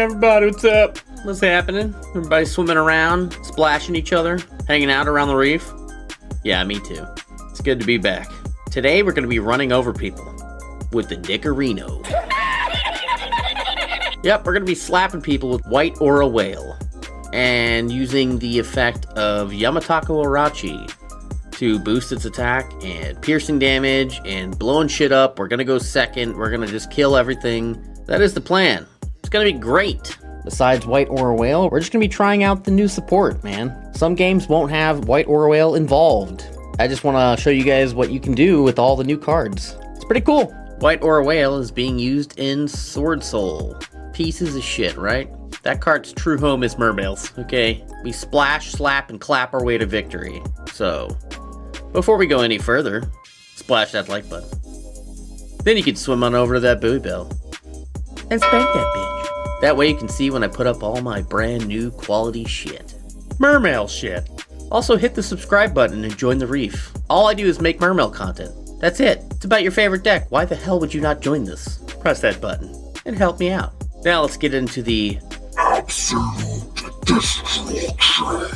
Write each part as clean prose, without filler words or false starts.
everybody, what's up? What's happening? Everybody swimming around, splashing each other, hanging out around the reef? Yeah, me too. It's good to be back. Today we're going to be running over people with the Dickerino. Yep, we're going to be slapping people with white Ora whale and using the effect of Yamatako Arachi to boost its attack and piercing damage and blowing shit up. We're going to go second. We're going to just kill everything. That is the plan. It's going to be great. Besides white Ora whale, we're just going to be trying out the new support, man. Some games won't have white Ora whale involved. I just want to show you guys what you can do with all the new cards. It's pretty cool. White Ora whale is being used in Sword Soul. Pieces of shit, right? That card's true home is Mermails, okay? We splash, slap, and clap our way to victory. So, before we go any further, splash that like button. Then you can swim on over to that buoy bell and spank that bitch. That way you can see when I put up all my brand new quality shit. Mermail shit. Also hit the subscribe button and join the reef. All I do is make Mermail content. That's it. It's about your favorite deck. Why the hell would you not join this? Press that button and help me out. Now let's get into the absolute destruction.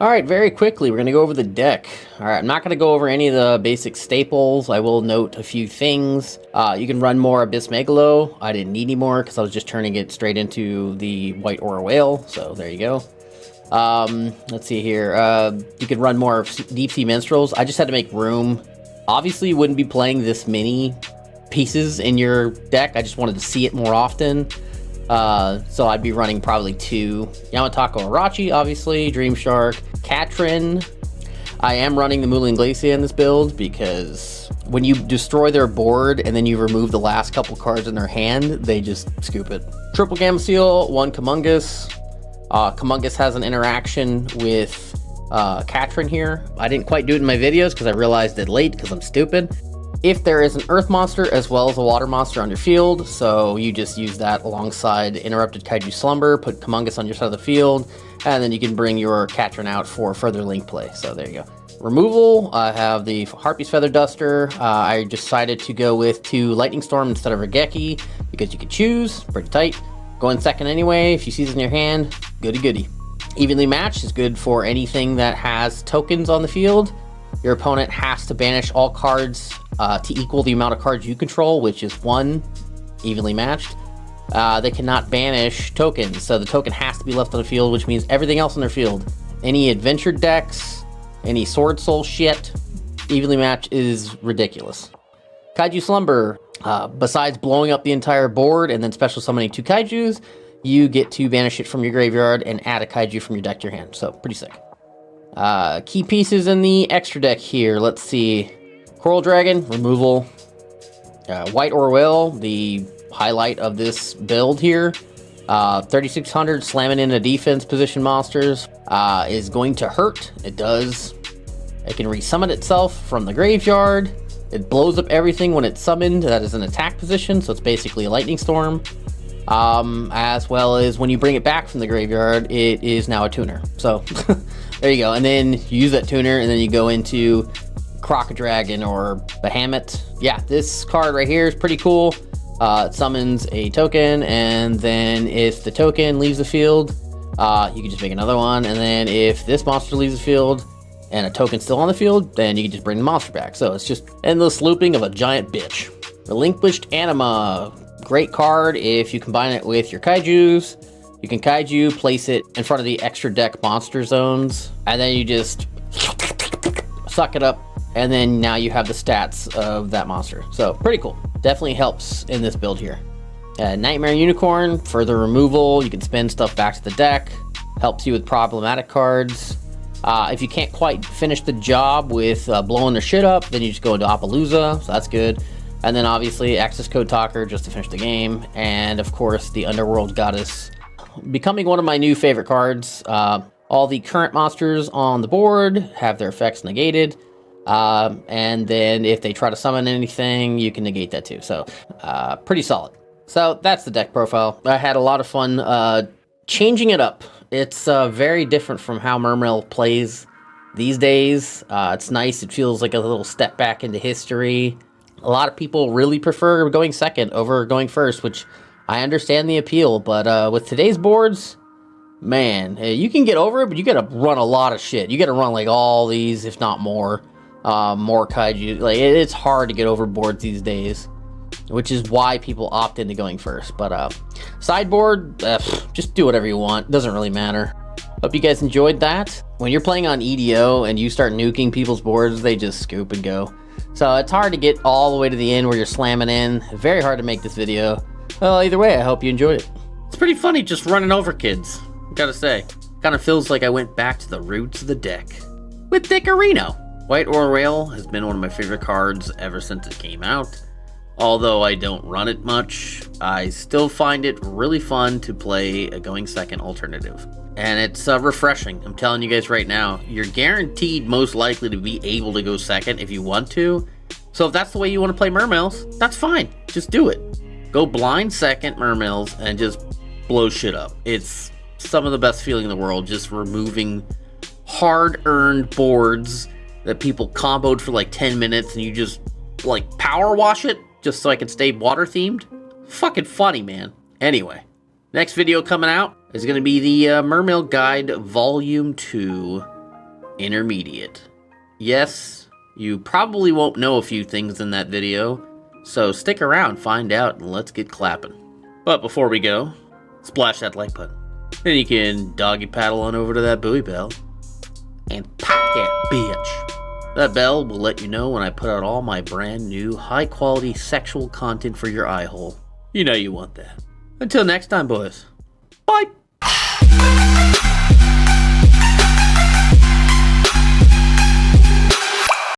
Alright, very quickly, we're going to go over the deck. Alright, I'm not going to go over any of the basic staples. I will note a few things. You can run more Abyss Megalo. I didn't need any more because I was just turning it straight into the White Aura Whale, so there you go. Let's see here. You could run more Deep Sea Minstrels. I just had to make room. Obviously, you wouldn't be playing this many pieces in your deck. I just wanted to see it more often. So I'd be running probably 2. Yamatako Arachi, obviously, Dream Shark, Katrin. I am running the Moulin Glacier in this build because when you destroy their board and then you remove the last couple cards in their hand, they just scoop it. Triple Gamma Seal, 1 Kumungus. Kumungus has an interaction with Katrin here. I didn't quite do it in my videos because I realized it late because I'm stupid. If there is an earth monster as well as a water monster on your field, so you just use that alongside Interrupted Kaiju Slumber, put Kumungus on your side of the field, and then you can bring your Katrin out for further link play. So there you go. Removal, I have the Harpy's Feather Duster. I decided to go with 2 Lightning Storm instead of Regeki because you could choose. Pretty tight. Going second anyway. If you see this in your hand, goody goody. Evenly Matched is good for anything that has tokens on the field. Your opponent has to banish all cards to equal the amount of cards you control, which is 1, evenly matched. They cannot banish tokens, so the token has to be left on the field, which means everything else on their field. Any adventure decks, any Sword Soul shit, evenly matched is ridiculous. Kaiju Slumber, besides blowing up the entire board and then special summoning 2 kaijus, you get to banish it from your graveyard and add a kaiju from your deck to your hand, so pretty sick. Key pieces in the extra deck here. Let's see. Coral Dragon, removal. White Aura Whale, the highlight of this build here. 3600 slamming into defense position monsters is going to hurt. It does. It can resummon itself from the graveyard. It blows up everything when it's summoned. That is an attack position, so it's basically a lightning storm. As well as when you bring it back from the graveyard, it is now a tuner. So there you go. And then you use that tuner, and then you go into Crocodragon or Bahamut. Yeah, this card right here is pretty cool. It summons a token, and then if the token leaves the field, you can just make another one. And then if this monster leaves the field and a token's still on the field, then you can just bring the monster back. So it's just endless looping of a giant bitch. Relinquished Anima. Great card if you combine it with your kaijus. You can kaiju, place it in front of the extra deck monster zones, and then you just suck it up, and then now you have the stats of that monster. So pretty cool. Definitely helps in this build here. Nightmare Unicorn, further removal. You can spin stuff back to the deck. Helps you with problematic cards. If you can't quite finish the job with blowing their shit up, then you just go into Appaloosa, so that's good. And then obviously Access Code Talker just to finish the game. And of course the Underworld Goddess, becoming one of my new favorite cards. All the current monsters on the board have their effects negated. And then if they try to summon anything, you can negate that too. So pretty solid. So that's the deck profile. I had a lot of fun changing it up. It's very different from how Mermail plays these days. It's nice. It feels like a little step back into history. A lot of people really prefer going second over going first, which I understand the appeal. But with today's boards, man, you can get over it, but you got to run a lot of shit. You got to run like all these, if not more kaiju. Like it's hard to get over boards these days, which is why people opt into going first. But sideboard, just do whatever you want. Doesn't really matter. Hope you guys enjoyed that. When you're playing on EDO and you start nuking people's boards, they just scoop and go. So it's hard to get all the way to the end where you're slamming in. Very hard to make this video. Well, either way, I hope you enjoyed it. It's pretty funny just running over kids, gotta say. Kind of feels like I went back to the roots of the deck. With Dickorino. White Aura Whale has been one of my favorite cards ever since it came out. Although I don't run it much, I still find it really fun to play a going second alternative. And it's refreshing. I'm telling you guys right now, you're guaranteed most likely to be able to go second if you want to. So if that's the way you want to play Mermails, that's fine. Just do it. Go blind second Mermails and just blow shit up. It's some of the best feeling in the world, just removing hard-earned boards that people comboed for like 10 minutes and you just like power wash it just so I can stay water themed. Fucking funny, man. Anyway, next video coming out is going to be the Mermail Guide Volume 2. intermediate. Yes, you probably won't know a few things in that video, so stick around, find out, and let's get clapping. But before we go, splash that like button. Then you can doggy paddle on over to that buoy bell and pop that bitch. That bell will let you know when I put out all my brand new high quality sexual content for your eye hole. You know you want that. Until next time, boys. Bye!